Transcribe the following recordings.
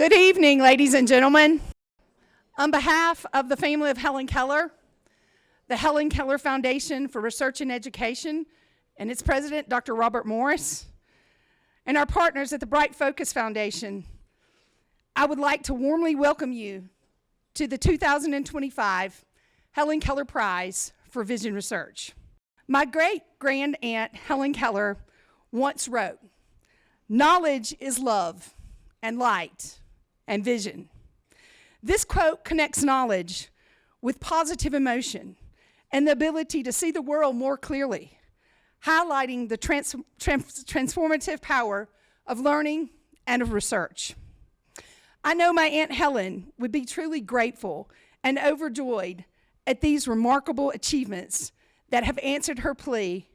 Good evening, ladies and gentlemen. On behalf of the family of Helen Keller, the Helen Keller Foundation for Research and Education, and its president, Dr. Robert Morris, and our partners at the Bright Focus Foundation, I would like to warmly welcome you to the 2025 Helen Keller Prize for Vision Research. My great-grand-aunt, Helen Keller, once wrote, "Knowledge is love and light and vision." This quote connects knowledge with positive emotion and the ability to see the world more clearly, highlighting the transformative power of learning and of research. I know my Aunt Helen would be truly grateful and overjoyed at these remarkable achievements that have answered her plea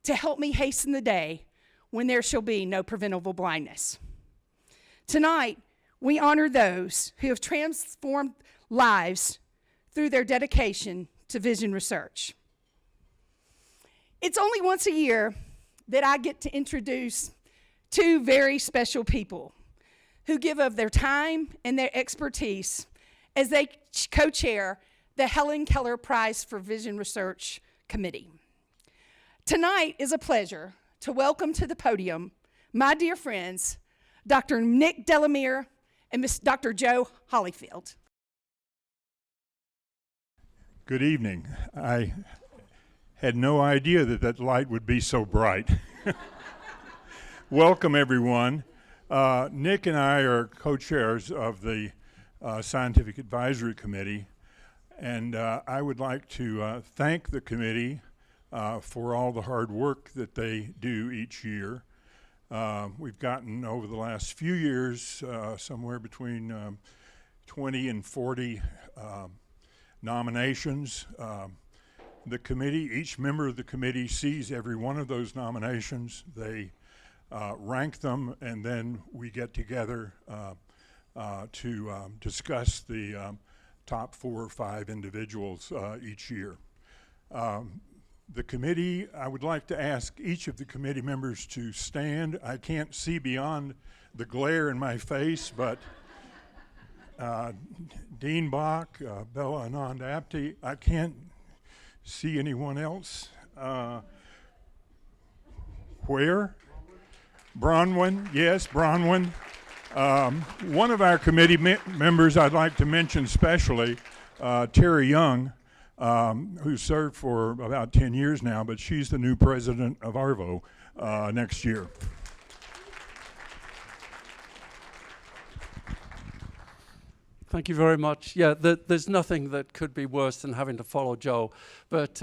to help me hasten the day when there shall be no preventable blindness. Tonight, we honor those who have transformed lives through their dedication to vision research. It's only once a year that I get to introduce two very special people who give of their time and their expertise as they co-chair the Helen Keller Prize for Vision Research Committee. Tonight is a pleasure to welcome to the podium my dear friends, Dr. Nick Delamere and Dr. Joe Hollyfield. Good evening. I had no idea that that light would be so bright. Welcome, everyone. Nick and I are co-chairs of the Scientific Advisory Committee, and I would like to thank the committee for all the hard work that they do each year. We've gotten, over the last few years, somewhere between 20 and 40 nominations. The committee, each member of the committee sees every one of those nominations. They rank them, and then we get together to discuss the top 4 or 5 individuals each year. The committee, I would like to ask each of the committee members to stand. I can't see beyond the glare in my face, but Dean Bach, Bella Anand Apte, I can't see anyone else. Where? Bronwyn, yes, Bronwyn. One of our committee members I'd like to mention specially, Terry Young, who served for about 10 years now, but she's the new president of ARVO next year. Thank you very much. Yeah, there's nothing that could be worse than having to follow Joe. But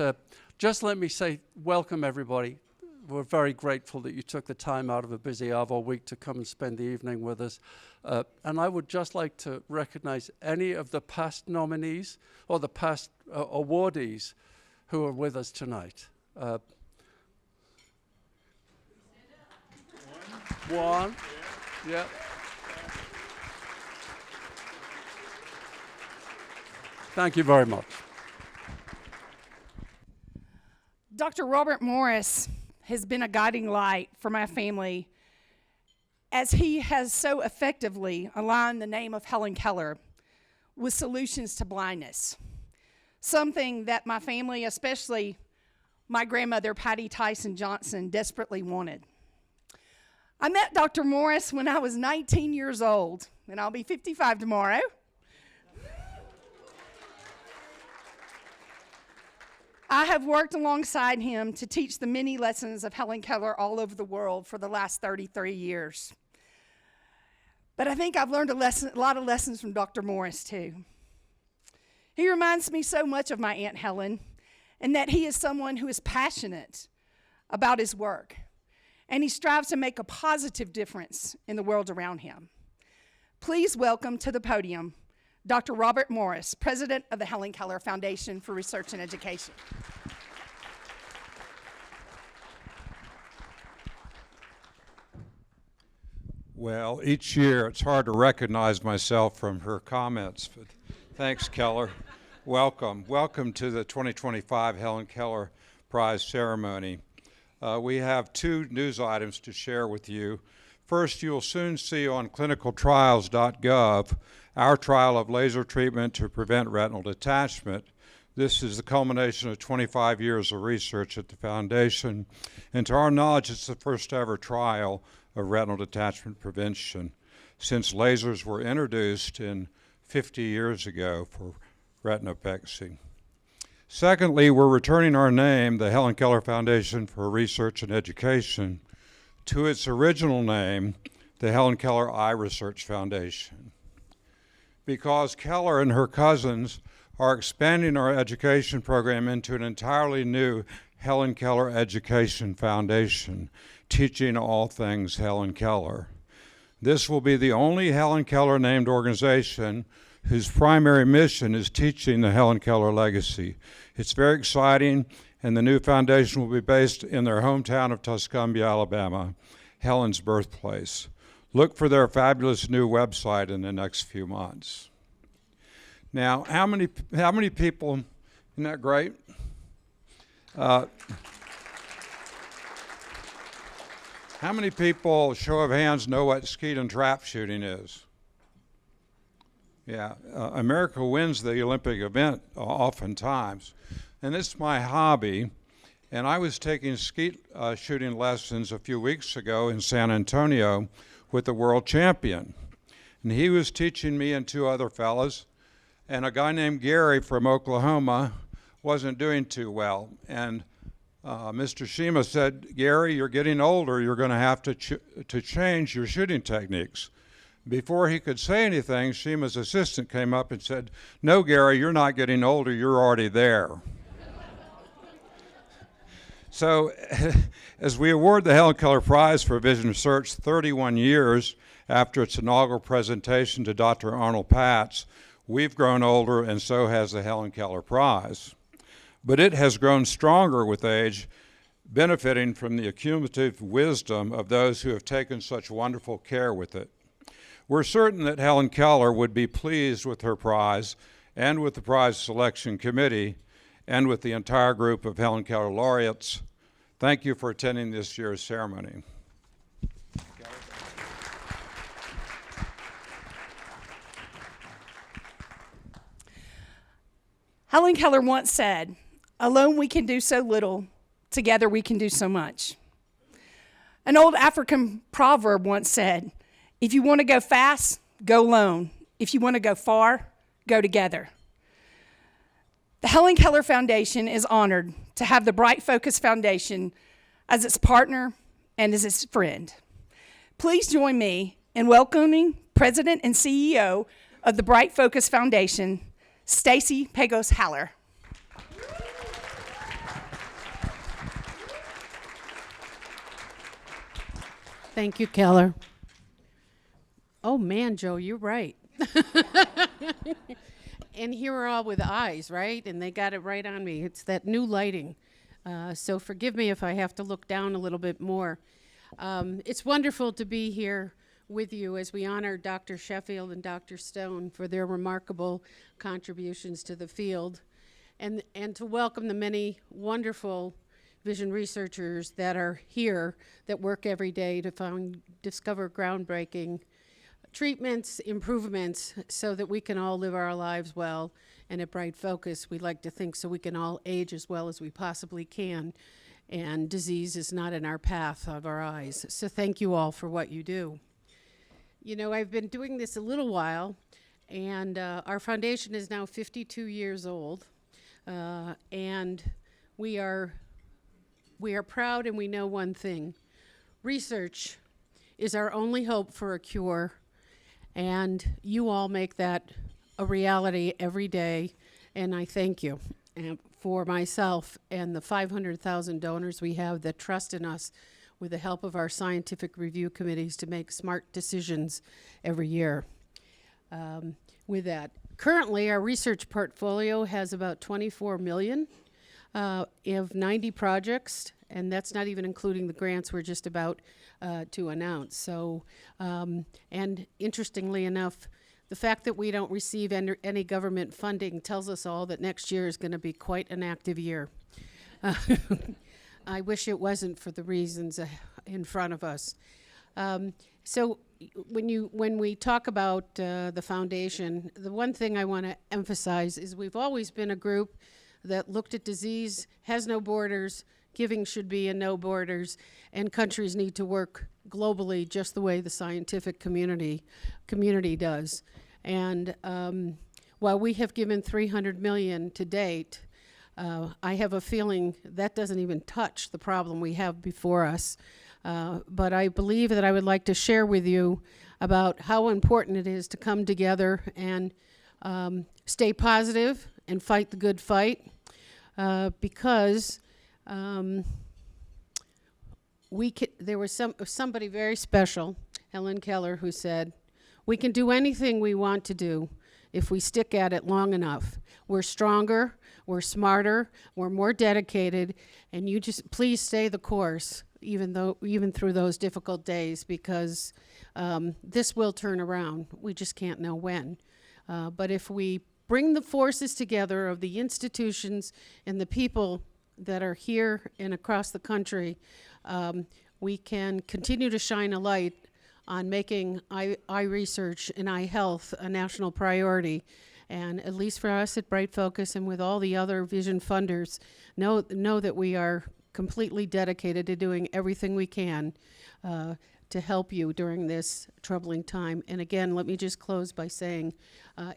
just let me say, welcome everybody. We're very grateful that you took the time out of a busy ARVO week to come and spend the evening with us. And I would just like to recognize any of the past nominees or the past awardees who are with us tonight. One. Yeah. Thank you very much. Dr. Robert Morris has been a guiding light for my family as he has so effectively aligned the name of Helen Keller with solutions to blindness, something that my family, especially my grandmother, Patty Tyson Johnson, desperately wanted. I met Dr. Morris when I was 19 years old, and I'll be 55 tomorrow. I have worked alongside him to teach the many lessons of Helen Keller all over the world for the last 33 years. But I think I've learned a lot of lessons from Dr. Morris too. He reminds me so much of my Aunt Helen, and that he is someone who is passionate about his work, and he strives to make a positive difference in the world around him. Please welcome to the podium Dr. Robert Morris, President of the Helen Keller Foundation for Research and Education. Well, each year it's hard to recognize myself from her comments, but thanks, Keller. Welcome. Welcome to the 2025 Helen Keller Prize ceremony. We have 2 news items to share with you. First, you'll soon see on clinicaltrials.gov our trial of laser treatment to prevent retinal detachment. This is the culmination of 25 years of research at the foundation, and to our knowledge, it's the first ever trial of retinal detachment prevention since lasers were introduced in 50 years ago for retinopexy. Secondly, we're returning our name, the Helen Keller Foundation for Research and Education, to its original name, the Helen Keller Eye Research Foundation. Because Keller and her cousins are expanding our education program into an entirely new Helen Keller Education Foundation, teaching all things Helen Keller. This will be the only Helen Keller named organization whose primary mission is teaching the Helen Keller legacy. It's very exciting, and the new foundation will be based in their hometown of Tuscumbia, Alabama, Helen's birthplace. Look for their fabulous new website in the next few months. Now, how many people, isn't that great? How many people, show of hands, know what skeet and trap shooting is? Yeah, America wins the Olympic event oftentimes. And it's my hobby. And I was taking skeet shooting lessons a few weeks ago in San Antonio with the world champion. And he was teaching me and two other fellas. And a guy named Gary from Oklahoma wasn't doing too well. And Mr. Shima said, Gary, you're getting older. You're going to have to change your shooting techniques. Before he could say anything, Shima's assistant came up and said, no, Gary, you're not getting older. You're already there. So as we award the Helen Keller Prize for Vision Research 31 years after its inaugural presentation to Dr. Arnold Patz, we've grown older, and so has the Helen Keller Prize. But it has grown stronger with age, benefiting from the accumulative wisdom of those who have taken such wonderful care with it. We're certain that Helen Keller would be pleased with her prize and with the prize selection committee and with the entire group of Helen Keller laureates. Thank you for attending this year's ceremony. Helen Keller once said, alone we can do so little, together we can do so much. An old African proverb once said, if you want to go fast, go alone. If you want to go far, go together. The Helen Keller Foundation is honored to have the Bright Focus Foundation as its partner and as its friend. Please join me in welcoming President and CEO of the Bright Focus Foundation, Stacy Pagos Haller. Thank you, Keller. Oh man, Joe, you're right. And here we're all with eyes, right? And they got it right on me. It's that new lighting. So forgive me if I have to look down a little bit more. It's wonderful to be here with you as we honor Dr. Sheffield and Dr. Stone for their remarkable contributions to the field, and to welcome the many wonderful vision researchers that are here that work every day to discover groundbreaking treatments, improvements, so that we can all live our lives well. And at Bright Focus, we like to think so we can all age as well as we possibly can, and disease is not in our path of our eyes. So thank you all for what you do. You know, I've been doing this a little while, and our foundation is now 52 years old, and we are proud, and we know one thing. Research is our only hope for a cure, and you all make that a reality every day, and I thank you. And for myself and the 500,000 donors we have that trust in us with the help of our scientific review committees to make smart decisions every year. With that, currently our research portfolio has about 24 million of 90 projects, and that's not even including the grants we're just about to announce. So, and interestingly enough, the fact that we don't receive any government funding tells us all that next year is going to be quite an active year. I wish it wasn't for the reasons in front of us. So when we talk about the foundation, the one thing I want to emphasize is we've always been a group that looked at disease has no borders, giving should be in no borders, and countries need to work globally just the way the scientific community does. And while we have given $300 million to date, I have a feeling that doesn't even touch the problem we have before us. But I believe that I would like to share with you about how important it is to come together and stay positive and fight the good fight, because there was somebody very special, Helen Keller, who said, "We can do anything we want to do if we stick at it long enough. We're stronger, we're smarter, we're more dedicated, and you just please stay the course, even through those difficult days, because this will turn around. We just can't know when. But if we bring the forces together of the institutions and the people that are here and across the country, we can continue to shine a light on making eye research and eye health a national priority. And at least for us at Bright Focus and with all the other Vision funders, know that we are completely dedicated to doing everything we can to help you during this troubling time. And again, let me just close by saying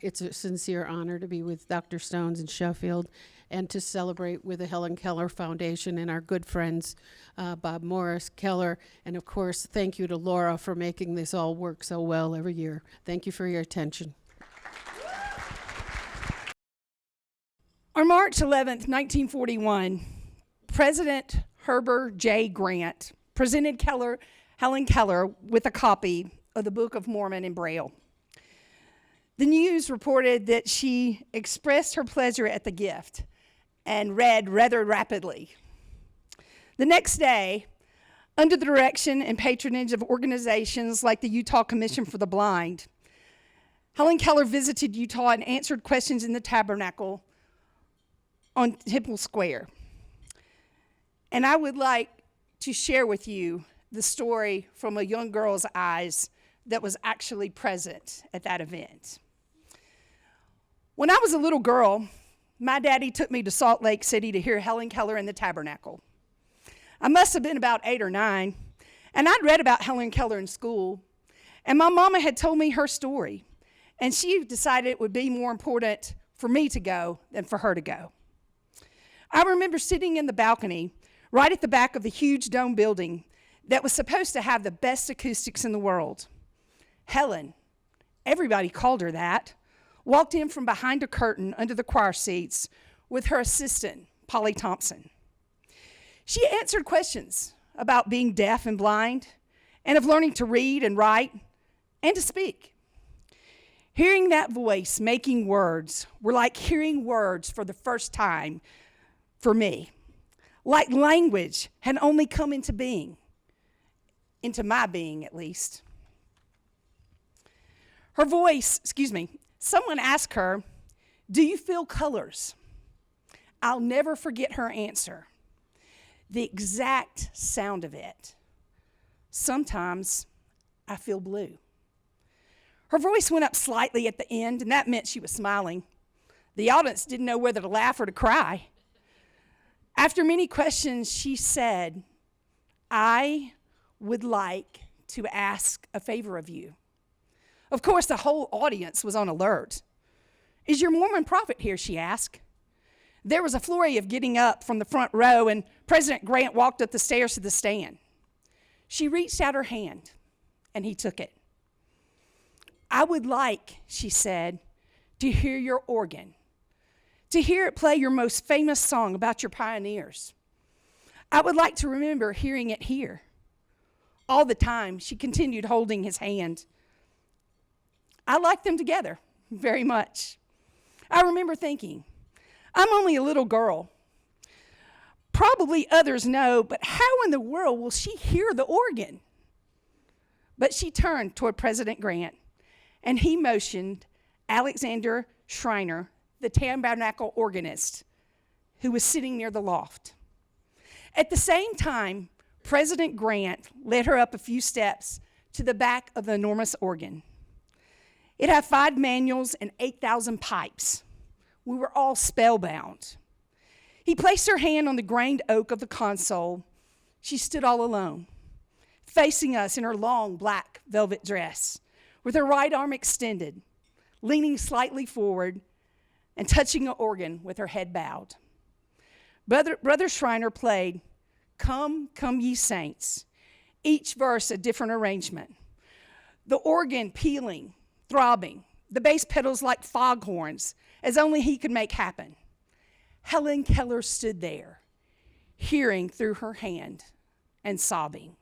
it's a sincere honor to be with Dr. Stones in Sheffield and to celebrate with the Helen Keller Foundation and our good friends, Bob Morris, Keller, and of course, thank you to Laura for making this all work so well every year. Thank you for your attention. On March 11th, 1941, President Herbert J. Grant presented Helen Keller with a copy of the Book of Mormon in Braille. The news reported that she expressed her pleasure at the gift and read rather rapidly. The next day, under the direction and patronage of organizations like the Utah Commission for the Blind, Helen Keller visited Utah and answered questions in the tabernacle on Temple Square. And I would like to share with you the story from a young girl's eyes that was actually present at that event. When I was a little girl, my daddy took me to Salt Lake City to hear Helen Keller in the tabernacle. I must have been about 8 or 9, and I'd read about Helen Keller in school, and my mama had told me her story, and she decided it would be more important for me to go than for her to go. I remember sitting in the balcony right at the back of the huge dome building that was supposed to have the best acoustics in the world. Helen, everybody called her that, walked in from behind a curtain under the choir seats with her assistant, Polly Thompson. She answered questions about being deaf and blind and of learning to read and write and to speak. Hearing that voice making words were like hearing words for the first time for me, like language had only come into being, into my being at least. Her voice, someone asked her, "Do you feel colors?" I'll never forget her answer. The exact sound of it. "Sometimes I feel blue." Her voice went up slightly at the end, and that meant she was smiling. The audience didn't know whether to laugh or to cry. After many questions, she said, "I would like to ask a favor of you." Of course, the whole audience was on alert. "Is your Mormon prophet here?" she asked. There was a flurry of getting up from the front row, and President Grant walked up the stairs to the stand. She reached out her hand, and he took it. "I would like," she said, "to hear your organ, to hear it play your most famous song about your pioneers. I would like to remember hearing it here." All the time, she continued holding his hand. I liked them together very much. I remember thinking, I'm only a little girl. Probably others know, but how in the world will she hear the organ? But she turned toward President Grant, and he motioned Alexander Schreiner, the tabernacle organist, who was sitting near the loft. At the same time, President Grant led her up a few steps to the back of the enormous organ. It had 5 manuals and 8,000 pipes. We were all spellbound. He placed her hand on the grained oak of the console. She stood all alone, facing us in her long black velvet dress, with her right arm extended, leaning slightly forward and touching the organ with her head bowed. Brother Schreiner played, "Come, Come Ye Saints," each verse a different arrangement. The organ pealing, throbbing, the bass pedals like foghorns, as only he could make happen. Helen Keller stood there, hearing through her hand and sobbing.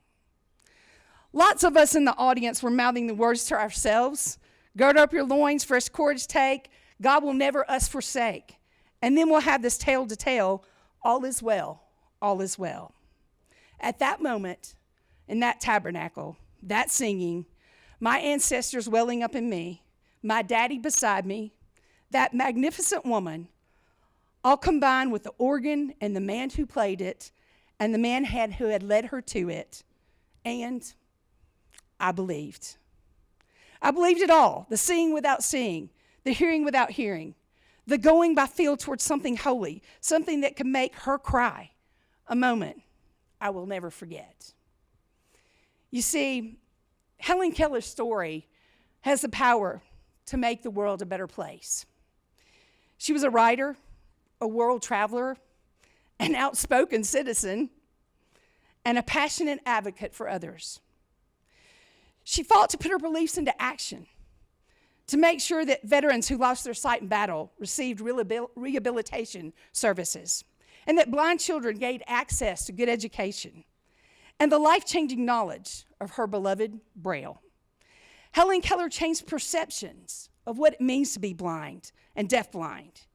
Lots of us in the audience were mouthing the words to ourselves. Gird up your loins, fresh courage take, God will never us forsake. And then we'll have this tale to tell, all is well, all is well. At that moment, in that tabernacle, that singing, my ancestors welling up in me, my daddy beside me, that magnificent woman, all combined with the organ and the man who played it, and the man who had led her to it, and I believed. I believed it all, the seeing without seeing, the hearing without hearing, the going by feel towards something holy, something that could make her cry, a moment I will never forget. You see, Helen Keller's story has the power to make the world a better place. She was a writer, a world traveler, an outspoken citizen, and a passionate advocate for others. She fought to put her beliefs into action, to make sure that veterans who lost their sight in battle received rehabilitation services, and that blind children gained access to good education, and the life-changing knowledge of her beloved Braille. Helen Keller changed perceptions of what it means to be blind and deafblind.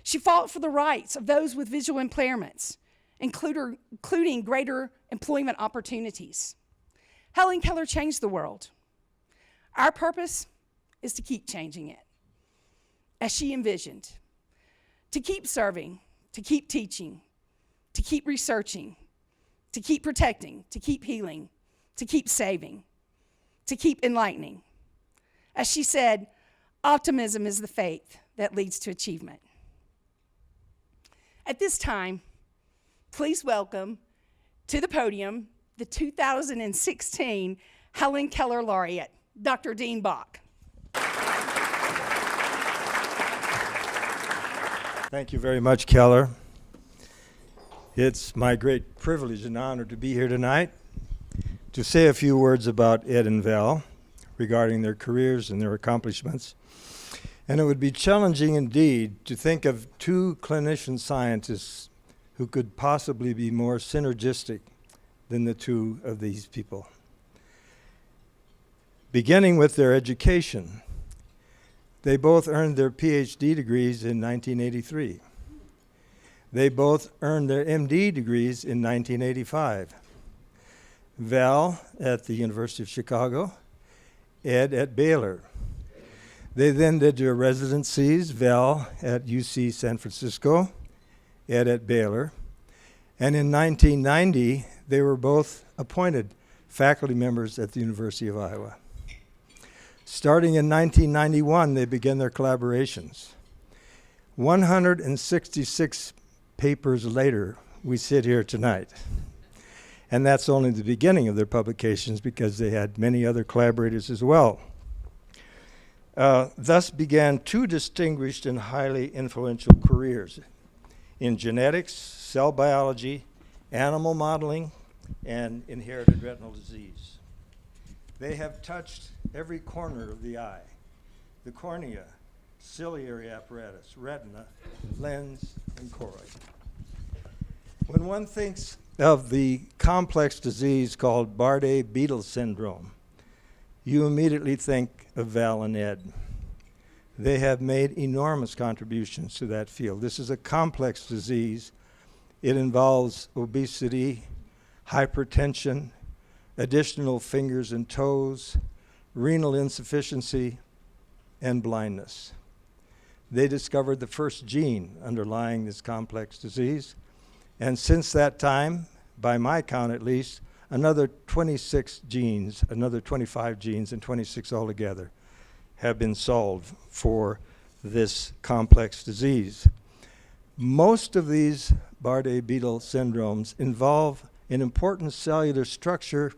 She fought for the rights of those with visual impairments, including greater employment opportunities. Helen Keller changed the world. Our purpose is to keep changing it, as she envisioned, to keep serving, to keep teaching, to keep researching, to keep protecting, to keep healing, to keep saving, to keep enlightening. As she said, optimism is the faith that leads to achievement. At this time, please welcome to the podium the 2016 Helen Keller Laureate, Dr. Dean Bach. Thank you very much, Keller. It's my great privilege and honor to be here tonight to say a few words about Ed and Val regarding their careers and their accomplishments. And it would be challenging indeed to think of 2 clinician scientists who could possibly be more synergistic than the 2 of these people. Beginning with their education, they both earned their Ph.D. degrees in 1983. They both earned their M.D. degrees in 1985. Val at the University of Chicago, Ed at Baylor. They then did their residencies, Val at UC San Francisco, Ed at Baylor. And in 1990, they were both appointed faculty members at the University of Iowa. Starting in 1991, they began their collaborations. 166 papers later, we sit here tonight. And that's only the beginning of their publications because they had many other collaborators as well. Thus began 2 distinguished and highly influential careers in genetics, cell biology, animal modeling, and inherited retinal disease. They have touched every corner of the eye: the cornea, ciliary apparatus, retina, lens, and choroid. When one thinks of the complex disease called Bardet-Biedl syndrome, you immediately think of Val and Ed. They have made enormous contributions to that field. This is a complex disease. It involves obesity, hypertension, additional fingers and toes, renal insufficiency, and blindness. They discovered the first gene underlying this complex disease, and since that time, by my count at least, another 26 genes, another 25 genes, and 26 altogether have been solved for this complex disease. Most of these Bardet-Biedl syndromes involve an important cellular structure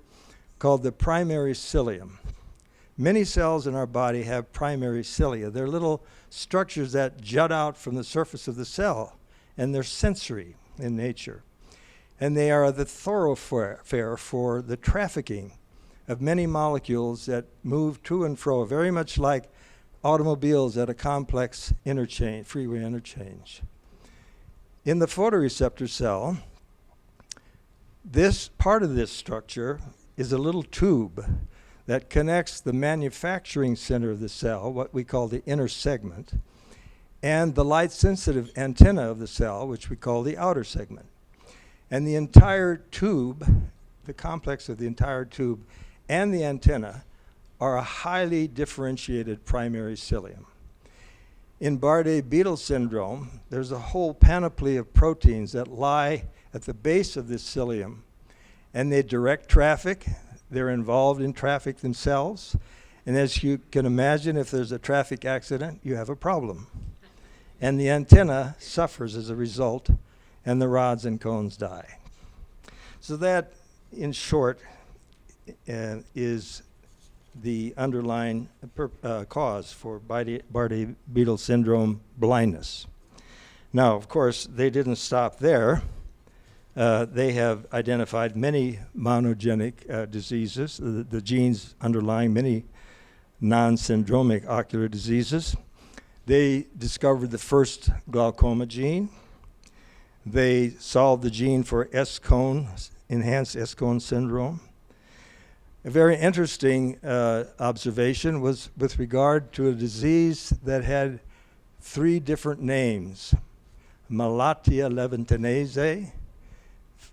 called the primary cilium. Many cells in our body have primary cilia. They're little structures that jut out from the surface of the cell, and they're sensory in nature. And they are the thoroughfare for the trafficking of many molecules that move to and fro, very much like automobiles at a complex interchange, freeway interchange. In the photoreceptor cell, this part of this structure is a little tube that connects the manufacturing center of the cell, what we call the inner segment, and the light-sensitive antenna of the cell, which we call the outer segment. And the entire tube, the complex of the entire tube and the antenna are a highly differentiated primary cilium. In Bardet-Biedl syndrome, there's a whole panoply of proteins that lie at the base of this cilium, and they direct traffic. They're involved in traffic themselves. And as you can imagine, if there's a traffic accident, you have a problem. And the antenna suffers as a result, and the rods and cones die. So that, in short, is the underlying cause for Bardet-Biedl syndrome blindness. Now, of course, they didn't stop there. They have identified many monogenic diseases, the genes underlying many non-syndromic ocular diseases. They discovered the first glaucoma gene. They solved the gene for S-cone, enhanced S-cone syndrome. A very interesting observation was with regard to a disease that had 3 different names. Malatia levantinese,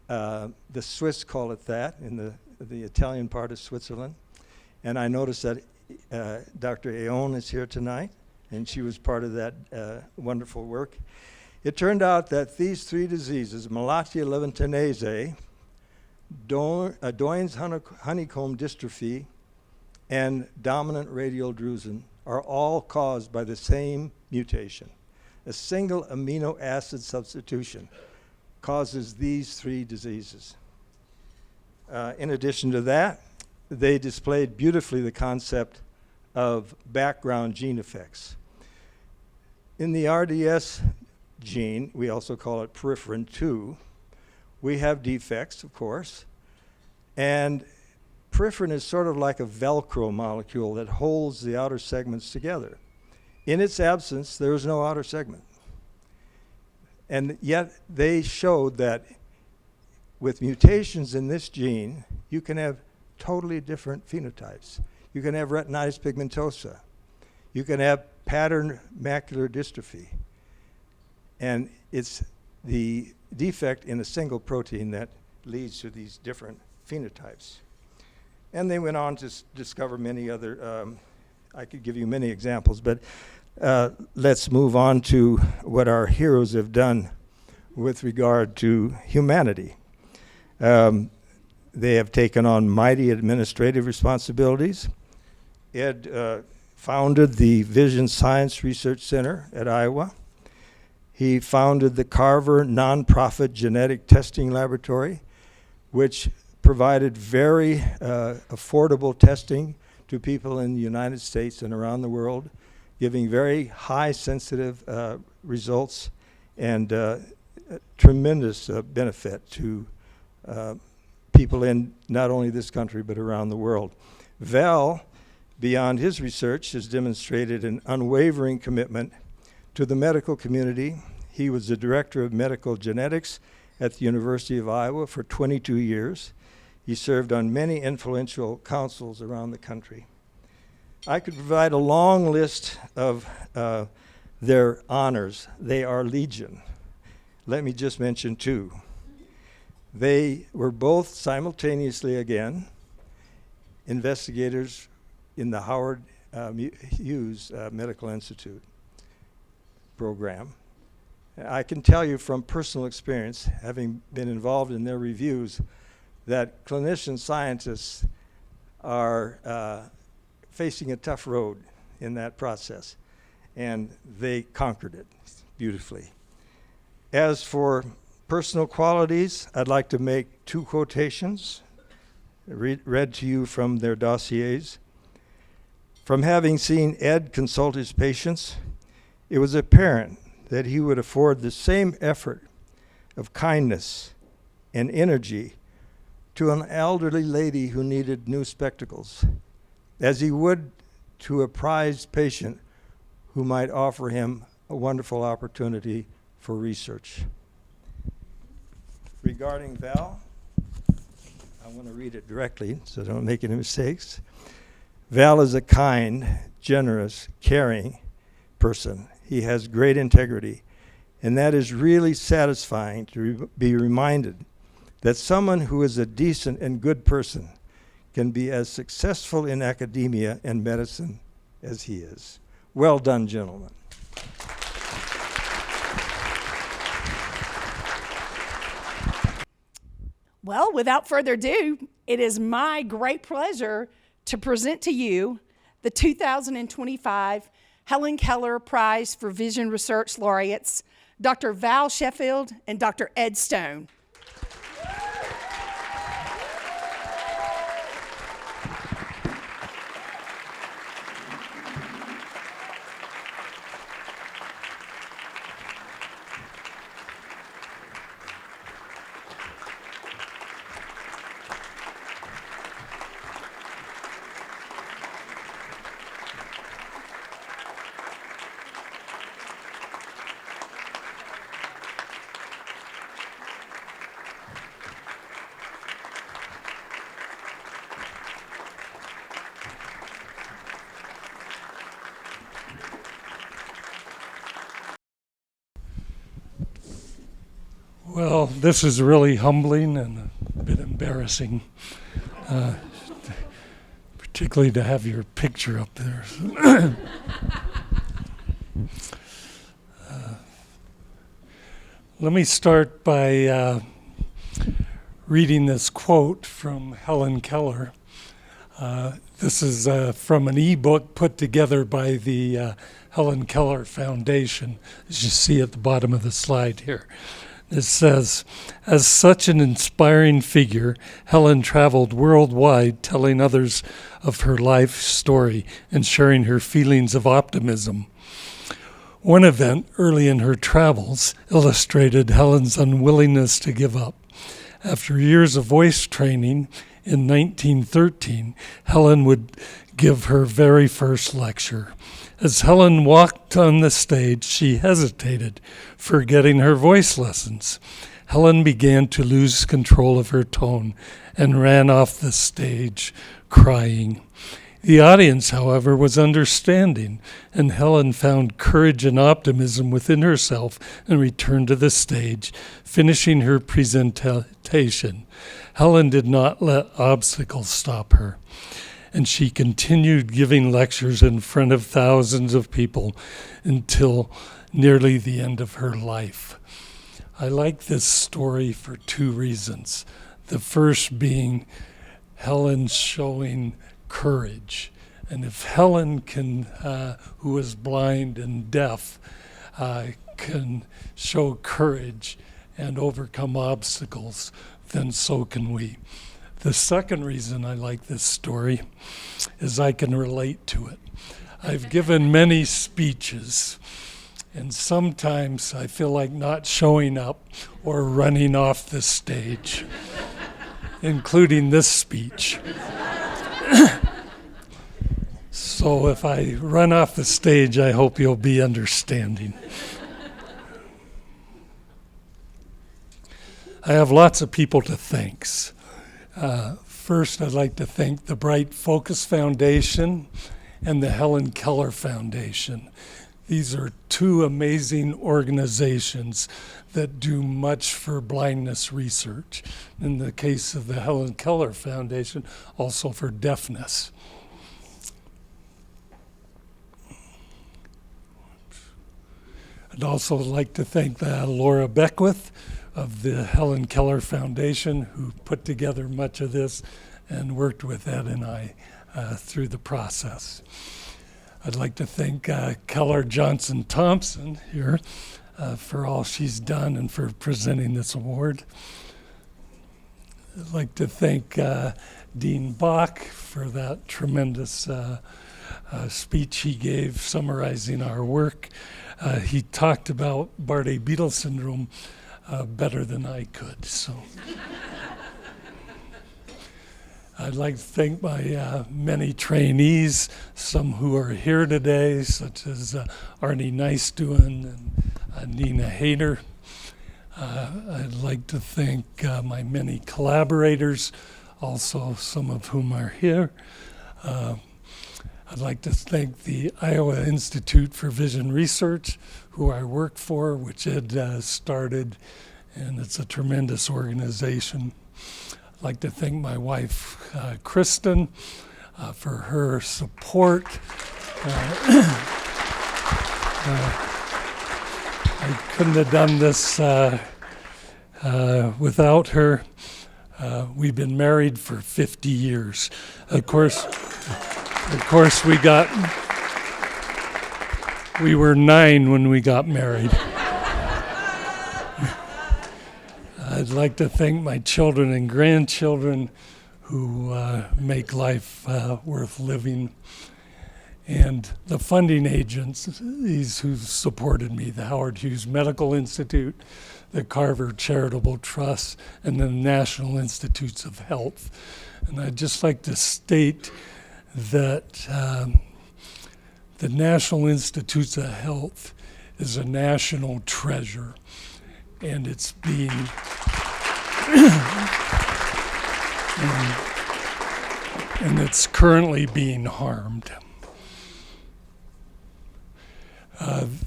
the Swiss call it that in the Italian part of Switzerland. And I noticed that Dr. Aon is here tonight, and she was part of that wonderful work. It turned out that these 3 diseases, Malatia levantinese, Doyne's honeycomb dystrophy, and dominant radial drusen, are all caused by the same mutation. A single amino acid substitution causes these 3 diseases. In addition to that, they displayed beautifully the concept of background gene effects. In the RDS gene, we also call it peripherin 2, we have defects, of course, and peripherin is sort of like a Velcro molecule that holds the outer segments together. In its absence, there is no outer segment. And yet they showed that with mutations in this gene, you can have totally different phenotypes. You can have retinitis pigmentosa. You can have pattern macular dystrophy. And it's the defect in a single protein that leads to these different phenotypes. And they went on to discover many other, I could give you many examples, but let's move on to what our heroes have done with regard to humanity. They have taken on mighty administrative responsibilities. Ed founded the Vision Science Research Center at Iowa. He founded the Carver nonprofit genetic testing laboratory, which provided very affordable testing to people in the United States and around the world, giving very high sensitive results and tremendous benefit to people in not only this country but around the world. Val, beyond his research, has demonstrated an unwavering commitment to the medical community. He was the director of medical genetics at the University of Iowa for 22 years. He served on many influential councils around the country. I could provide a long list of their honors. They are legion. Let me just mention 2. They were both simultaneously, again, investigators in the Howard Hughes Medical Institute program. I can tell you from personal experience, having been involved in their reviews, that clinician scientists are facing a tough road in that process, and they conquered it beautifully. As for personal qualities, I'd like to make two quotations read to you from their dossiers. From having seen Ed consult his patients, it was apparent that he would afford the same effort of kindness and energy to an elderly lady who needed new spectacles as he would to a prized patient who might offer him a wonderful opportunity for research. Regarding Val, I want to read it directly so I don't make any mistakes. Val is a kind, generous, caring person. He has great integrity, and that is really satisfying to be reminded that someone who is a decent and good person can be as successful in academia and medicine as he is. Well done, gentlemen. Well, without further ado, it is my great pleasure to present to you the 2025 Helen Keller Prize for Vision Research Laureates, Dr. Val Sheffield and Dr. Ed Stone. Well, this is really humbling and a bit embarrassing, particularly to have your picture up there. Let me start by reading this quote from Helen Keller. This is from an e-book put together by the Helen Keller Foundation, as you see at the bottom of the slide here. It says, as such an inspiring figure, Helen traveled worldwide telling others of her life story and sharing her feelings of optimism. One event early in her travels illustrated Helen's unwillingness to give up. After years of voice training in 1913, Helen would give her very first lecture. As Helen walked on the stage, she hesitated, forgetting her voice lessons. Helen began to lose control of her tone and ran off the stage, crying. The audience, however, was understanding, and Helen found courage and optimism within herself and returned to the stage, finishing her presentation. Helen did not let obstacles stop her, and she continued giving lectures in front of thousands of people until nearly the end of her life. I like this story for two reasons. The first being Helen showing courage. And if Helen can, who is blind and deaf, can show courage and overcome obstacles, then so can we. The second reason I like this story is I can relate to it. I've given many speeches, and sometimes I feel like not showing up or running off the stage, including this speech. So if I run off the stage, I hope you'll be understanding. I have lots of people to thank. First, I'd like to thank the Bright Focus Foundation and the Helen Keller Foundation. These are two amazing organizations that do much for blindness research. In the case of the Helen Keller Foundation, also for deafness. I'd also like to thank Laura Beckwith of the Helen Keller Foundation, who put together much of this and worked with Ed and I through the process. I'd like to thank Keller Johnson Thompson here for all she's done and for presenting this award. I'd like to thank Dean Bach for that tremendous speech he gave summarizing our work. He talked about Bardet-Biedl syndrome better than I could. So I'd like to thank my many trainees, some who are here today, such as Arnie Nicedoen and Nina Hayter. I'd like to thank my many collaborators, also some of whom are here. I'd like to thank the Iowa Institute for Vision Research, who I work for, which Ed started, and it's a tremendous organization. I'd like to thank my wife, Kristen, for her support. I couldn't have done this without her. We've been married for 50 years. Of course, we were 9 when we got married. I'd like to thank my children and grandchildren who make life worth living, and the funding agencies who supported me, the Howard Hughes Medical Institute, the Carver Charitable Trust, and the National Institutes of Health. And I'd just like to state that the National Institutes of Health is a national treasure, and it's being and it's currently being harmed.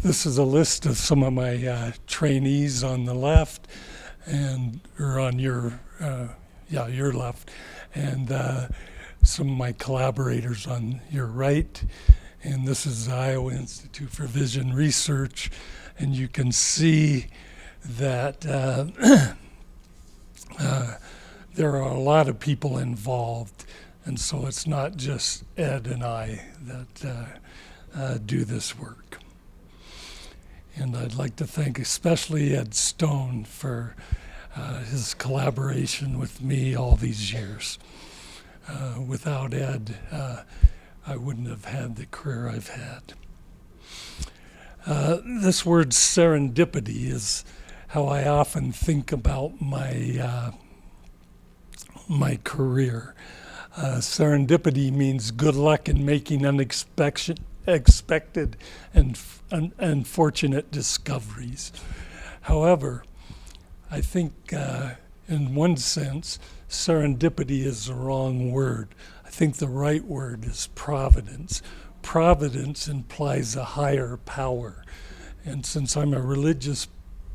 This is a list of some of my trainees on the left, or on your left, and some of my collaborators on your right. And this is the Iowa Institute for Vision Research, and you can see that there are a lot of people involved, and so it's not just Ed and I that do this work. And I'd like to thank especially Ed Stone for his collaboration with me all these years. Without Ed, I wouldn't have had the career I've had. This word serendipity is how I often think about my career. Serendipity means good luck in making unexpected and fortunate discoveries. However, I think in one sense, serendipity is the wrong word. I think the right word is providence. Providence implies a higher power. And since I'm a religious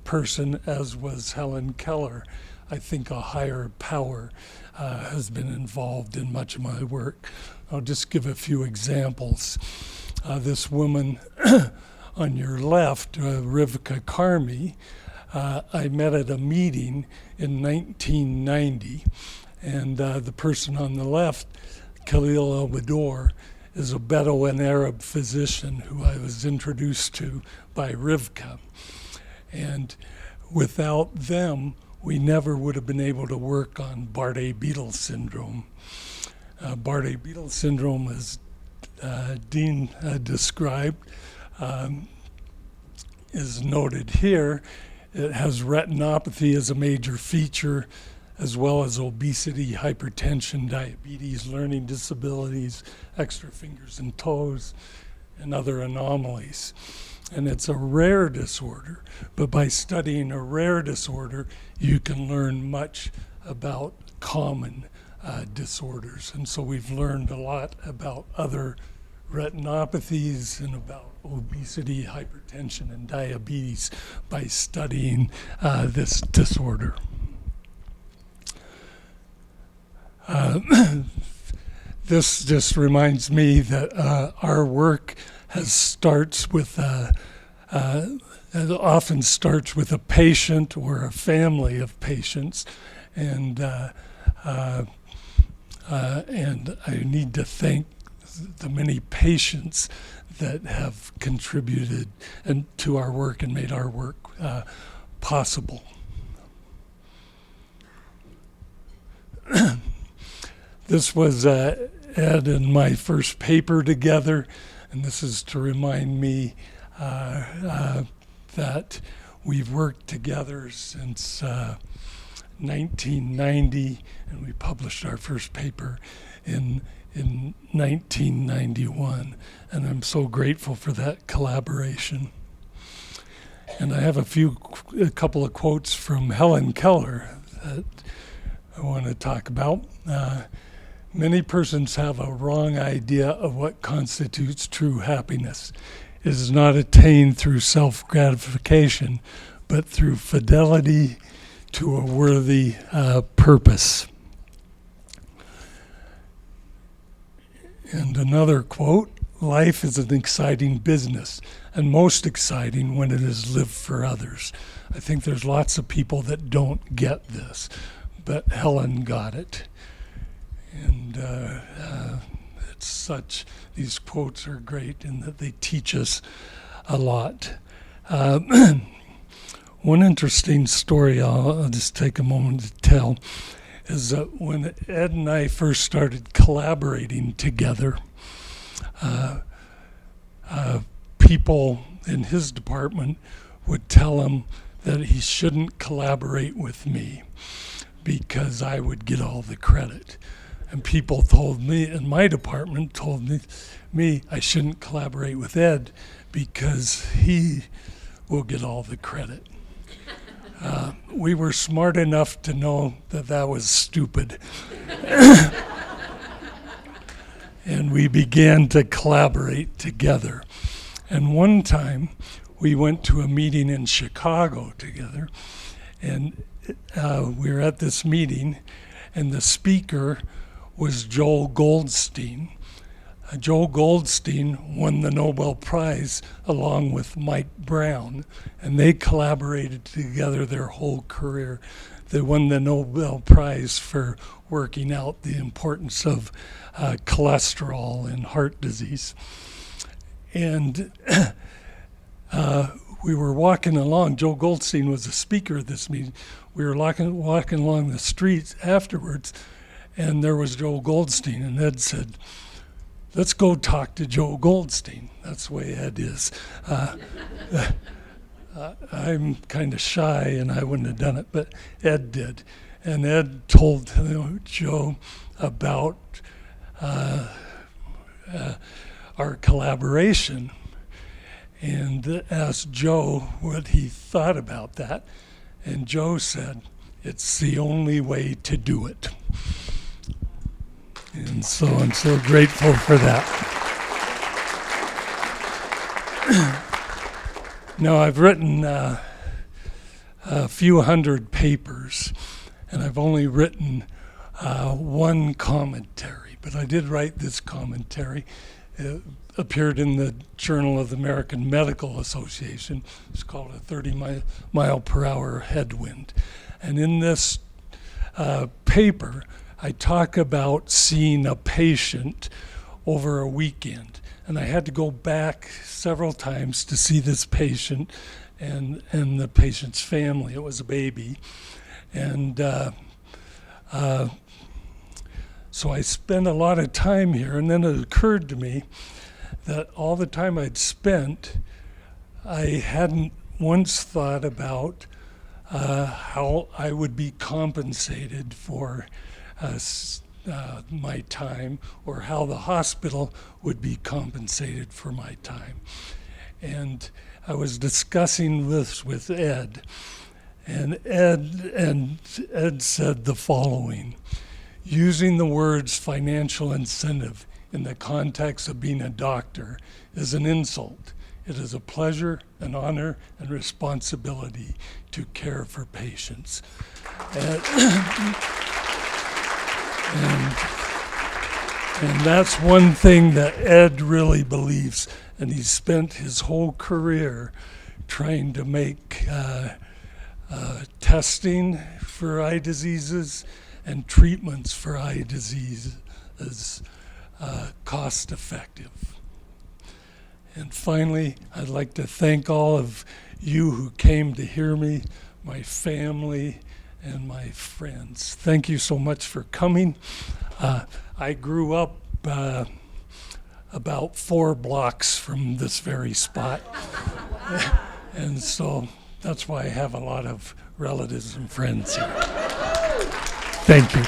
person, as was Helen Keller, I think a higher power has been involved in much of my work. I'll just give a few examples. This woman on your left, Rivka Karmi, I met at a meeting in 1990, and the person on the left, Khalil El-Bador, is a Bedouin Arab physician who I was introduced to by Rivka. And without them, we never would have been able to work on Bardet-Biedl syndrome. Bardet-Biedl syndrome, as Dean described, is noted here. It has retinopathy as a major feature, as well as obesity, hypertension, diabetes, learning disabilities, extra fingers and toes, and other anomalies. And it's a rare disorder, but by studying a rare disorder, you can learn much about common disorders. And so we've learned a lot about other retinopathies and about obesity, hypertension, and diabetes by studying this disorder. This just reminds me that our work starts with, it often starts with a patient or a family of patients, and I need to thank the many patients that have contributed to our work and made our work possible. This was Ed and my first paper together, and this is to remind me that we've worked together since 1990, and we published our first paper in 1991, and I'm so grateful for that collaboration. And I have a couple of quotes from Helen Keller that I want to talk about. Many persons have a wrong idea of what constitutes true happiness. It is not attained through self-gratification, but through fidelity to a worthy purpose. And another quote, life is an exciting business, and most exciting when it is lived for others. I think there's lots of people that don't get this, but Helen got it. And it's such, these quotes are great in that they teach us a lot. One interesting story I'll just take a moment to tell is that when Ed and I first started collaborating together, people in his department would tell him that he shouldn't collaborate with me because I would get all the credit. And people told me, in my department, told me I shouldn't collaborate with Ed because he will get all the credit. We were smart enough to know that that was stupid. And we began to collaborate together. And one time, we went to a meeting in Chicago together, and we were at this meeting, and the speaker was Joel Goldstein. Joel Goldstein won the Nobel Prize along with Mike Brown, and they collaborated together their whole career. They won the Nobel Prize for working out the importance of cholesterol and heart disease. And we were walking along. Joel Goldstein was a speaker at this meeting. We were walking along the streets afterwards, and there was Joel Goldstein, and Ed said, let's go talk to Joel Goldstein. That's the way Ed is. I'm kind of shy, and I wouldn't have done it, but Ed did. And Ed told Joe about our collaboration and asked Joe what he thought about that. And Joe said, it's the only way to do it. And so I'm so grateful for that. Now, I've written a few hundred papers, and I've only written one commentary, but I did write this commentary. It appeared in the Journal of the American Medical Association. It's called a 30-mile-per-hour headwind. And in this paper, I talk about seeing a patient over a weekend. And I had to go back several times to see this patient and the patient's family. It was a baby. And so I spent a lot of time here, and then it occurred to me that all the time I'd spent, I hadn't once thought about how I would be compensated for my time, or how the hospital would be compensated for my time. And I was discussing this with Ed, and Ed said the following: using the words financial incentive in the context of being a doctor is an insult. It is a pleasure, an honor, and responsibility to care for patients. And that's one thing that Ed really believes, and he's spent his whole career trying to make testing for eye diseases and treatments for eye diseases cost effective. And finally, I'd like to thank all of you who came to hear me, my family, and my friends. Thank you so much for coming. I grew up about 4 blocks from this very spot. And so that's why I have a lot of relatives and friends here. Thank you.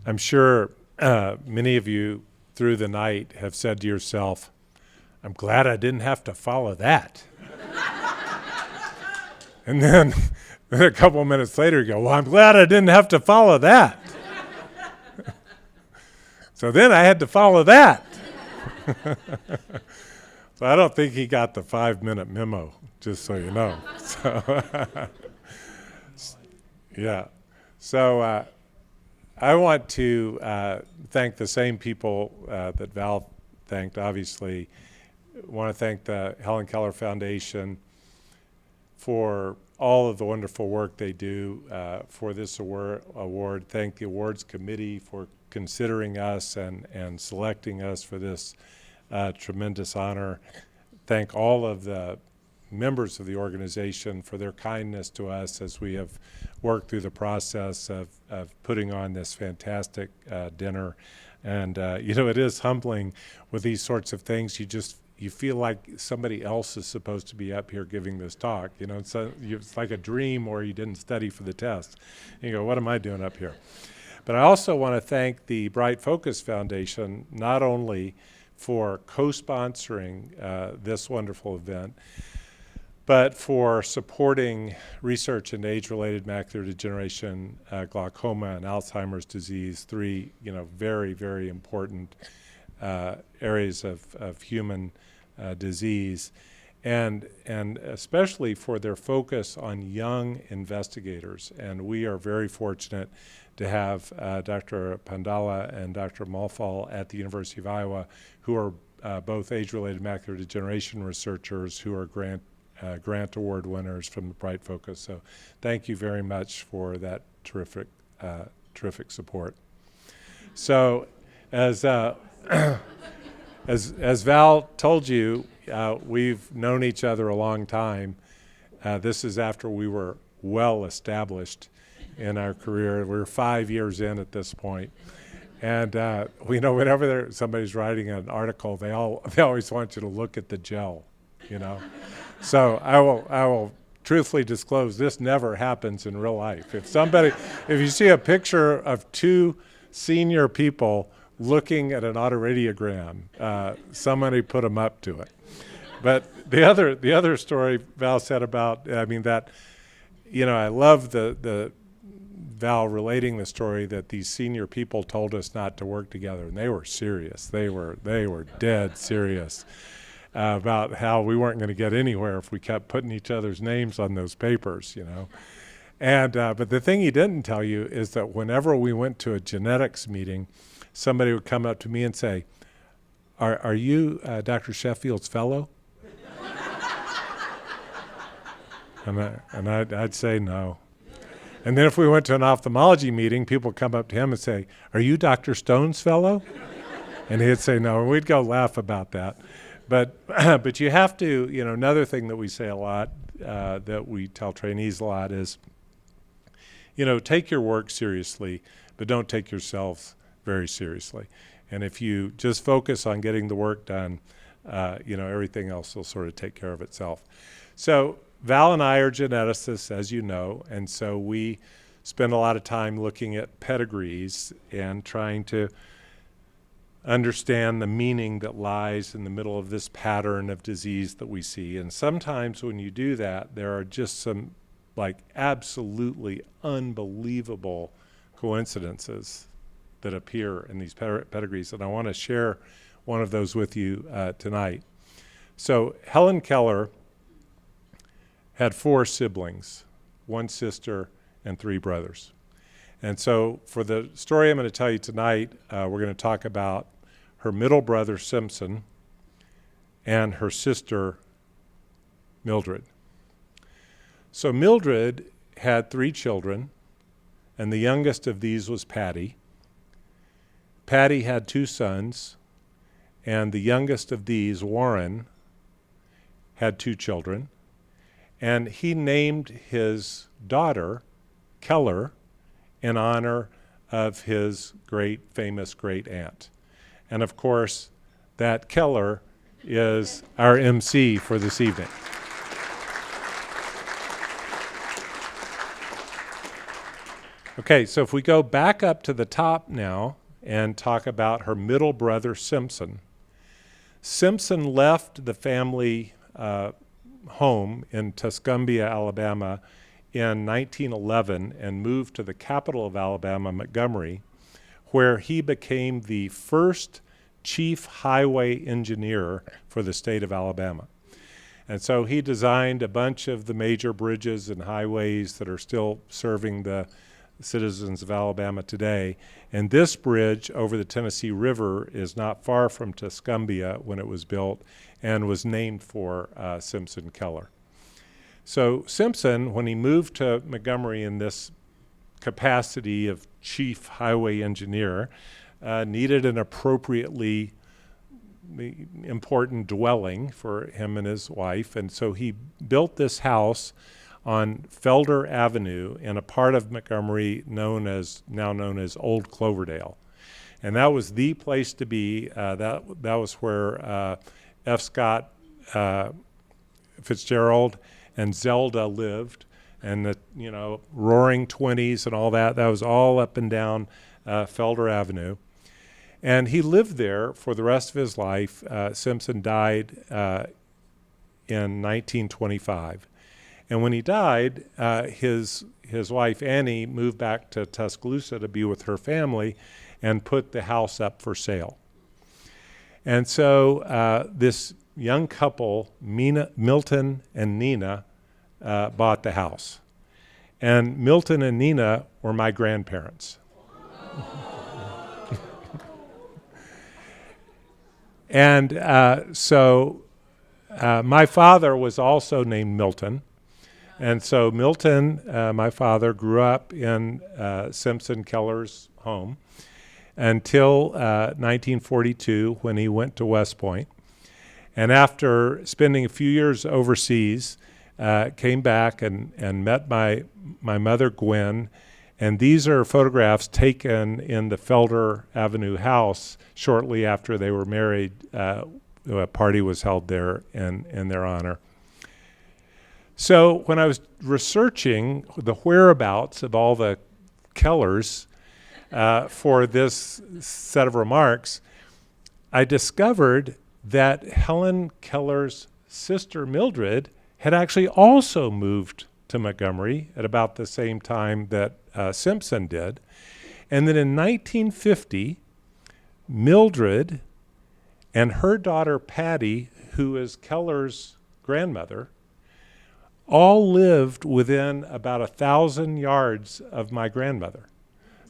I'm sure many of you through the night have said to yourself, I'm glad I didn't have to follow that. And then a couple of minutes later you go, well, I'm glad I didn't have to follow that. So then I had to follow that. So I don't think he got the 5-minute memo, just so you know. So, yeah. So I want to thank the same people that Val thanked, obviously. I want to thank the Helen Keller Foundation for all of the wonderful work they do for this award. Thank the awards committee for considering us and selecting us for this tremendous honor. Thank all of the members of the organization for their kindness to us as we have worked through the process of putting on this fantastic dinner. And you know, it is humbling with these sorts of things. You feel like somebody else is supposed to be up here giving this talk. You know, it's like a dream where you didn't study for the test. And you go, what am I doing up here? But I also want to thank the Bright Focus Foundation, not only for co-sponsoring this wonderful event, but for supporting research in age-related macular degeneration, glaucoma, and Alzheimer's disease, 3, you know, very, very important areas of human disease, and especially for their focus on young investigators. And we are very fortunate to have Dr. Pandala and Dr. Malfal at the University of Iowa, who are both age-related macular degeneration researchers who are grant award winners from the Bright Focus. So thank you very much for that terrific support. So as Val told you, we've known each other a long time. This is after we were well established in our career. We're 5 years in at this point. And we know whenever somebody's writing an article, they always want you to look at the gel, you know. So I will truthfully disclose, this never happens in real life. If you see a picture of 2 senior people looking at an autoradiogram, somebody put them up to it. But the other story Val said about, I mean, that, you know, I love the Val relating the story that these senior people told us not to work together, and they were serious. They were dead serious about how we weren't going to get anywhere if we kept putting each other's names on those papers, you know. And but the thing he didn't tell you is that whenever we went to a genetics meeting, somebody would come up to me and say, "Are you Dr. Sheffield's fellow?" and I'd say no. And then if we went to an ophthalmology meeting, people would come up to him and say, "Are you Dr. Stone's fellow?" And he'd say no, and we'd go laugh about that. But you have to, you know, another thing that we say a lot, that we tell trainees a lot is, you know, take your work seriously, but don't take yourself very seriously. And if you just focus on getting the work done, you know, everything else will sort of take care of itself. So Val and I are geneticists, as you know, and so we spend a lot of time looking at pedigrees and trying to understand the meaning that lies in the middle of this pattern of disease that we see. And sometimes when you do that, there are just some like absolutely unbelievable coincidences that appear in these pedigrees. And I want to share one of those with you tonight. So Helen Keller had 4 siblings, 1 sister and 3 brothers. And so for the story I'm going to tell you tonight, we're going to talk about her middle brother, Simpson, and her sister, Mildred. So Mildred had 3 children, and the youngest of these was Patty. Patty had 2 sons, and the youngest of these, Warren, had 2 children. And he named his daughter Keller in honor of his famous great aunt. And of course, that Keller is our MC for this evening. Okay, so if we go back up to the top now and talk about her middle brother, Simpson. Simpson left the family home in Tuscumbia, Alabama in 1911 and moved to the capital of Alabama, Montgomery, where he became the first chief highway engineer for the state of Alabama. And so he designed a bunch of the major bridges and highways that are still serving the citizens of Alabama today. And this bridge over the Tennessee River is not far from Tuscumbia when it was built and was named for Simpson Keller. So Simpson, when he moved to Montgomery in this capacity of chief highway engineer, needed an appropriately important dwelling for him and his wife. And so he built this house on Felder Avenue in a part of Montgomery now known as Old Cloverdale. And that was the place to be. That was where F. Scott Fitzgerald and Zelda lived, and the Roaring Twenties and all that. That was all up and down Felder Avenue. And he lived there for the rest of his life. Simpson died in 1925. And when he died, his wife Annie moved back to Tuscaloosa to be with her family and put the house up for sale. And so this young couple, Milton and Nina, bought the house. And Milton and Nina were my grandparents. And so my father was also named Milton. And so Milton, my father, grew up in Simpson Keller's home until 1942 when he went to West Point. And after spending a few years overseas, came back and met my mother, Gwen. And these are photographs taken in the Felder Avenue house shortly after they were married. A party was held there in their honor. So when I was researching the whereabouts of all the Kellers for this set of remarks, I discovered that Helen Keller's sister Mildred had actually also moved to Montgomery at about the same time that Simpson did. And then in 1950, Mildred and her daughter Patty, who is Keller's grandmother, all lived within about 1,000 yards of my grandmother.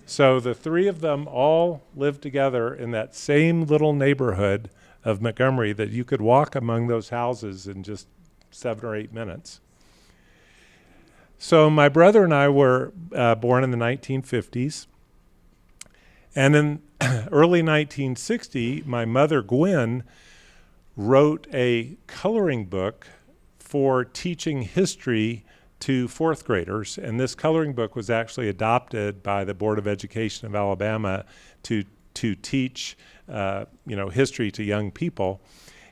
So the 3 of them all lived together in that same little neighborhood of Montgomery that you could walk among those houses in just 7 or 8 minutes. So my brother and I were born in the 1950s. And in early 1960, my mother, Gwen, wrote a coloring book for teaching history to 4th graders. And this coloring book was actually adopted by the Board of Education of Alabama to teach history to young people.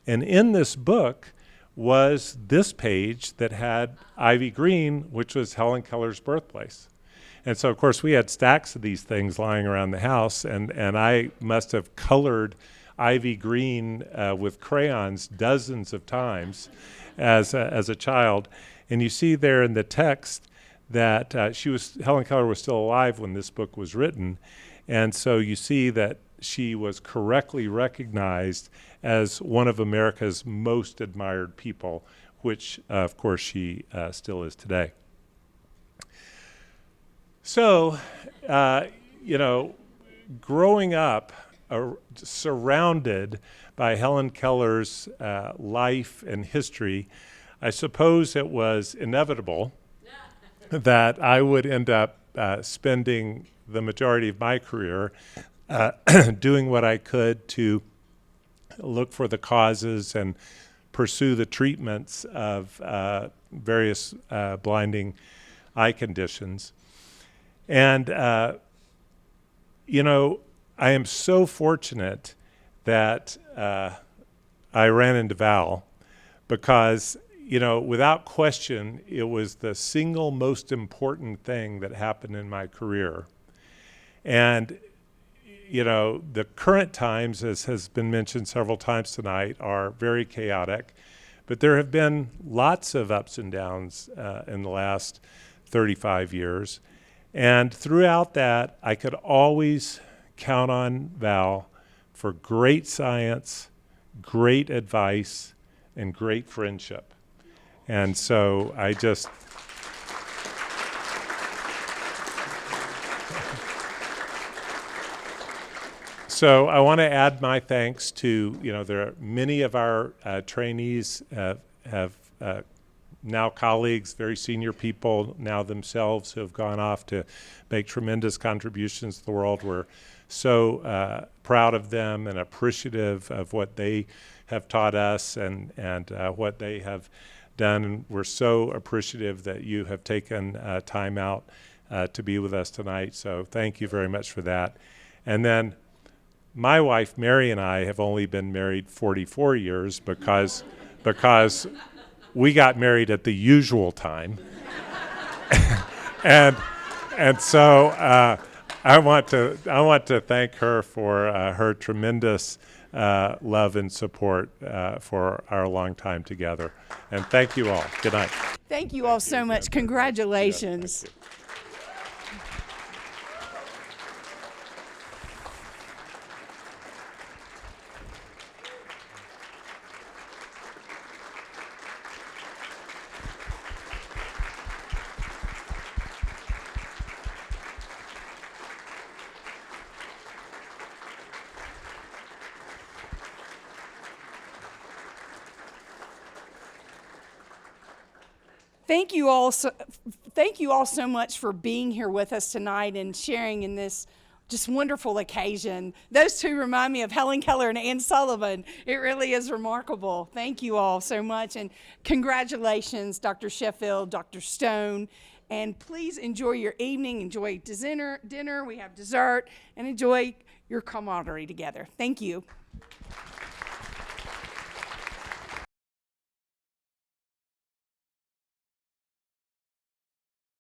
And in this book was this page that had Ivy Green, which was Helen Keller's birthplace. And so, of course, we had stacks of these things lying around the house, and I must have colored Ivy Green with crayons dozens of times as a child. And you see there in the text that Helen Keller was still alive when this book was written, and so you see that she was correctly recognized as one of America's most admired people which of course she still is today. So, growing up surrounded by Helen Keller's life and history, I suppose it was inevitable that I would end up spending the majority of my career doing what I could to look for the causes and pursue the treatments of various blinding eye conditions. And, I am so fortunate that I ran into Val because, without question, it was the single most important thing that happened in my career. And, the current times, as has been mentioned several times tonight, are very chaotic. But there have been lots of ups and downs in the last 35 years. And throughout that, I could always count on Val for great science, great advice, and great friendship. And so I just... So I want to add my thanks to, there are many of our trainees have now colleagues, very senior people now themselves who have gone off to make tremendous contributions to the world. We're so proud of them and appreciative of what they have taught us and what they have done. And we're so appreciative that you have taken time out to be with us tonight. So thank you very much for that. And then my wife, Mary, and I have only been married 44 years because we got married at the usual time. and so I want to thank her for her tremendous love and support for our long time together. And thank you all. Good night. Thank you all so much. Congratulations. Thank you all so much for being here with us tonight and sharing in this just wonderful occasion. Those two remind me of Helen Keller and Ann Sullivan. It really is remarkable. Thank you all so much, and congratulations, Dr. Sheffield, Dr. Stone, and please enjoy your evening, enjoy dinner, we have dessert, and enjoy your camaraderie together. Thank you.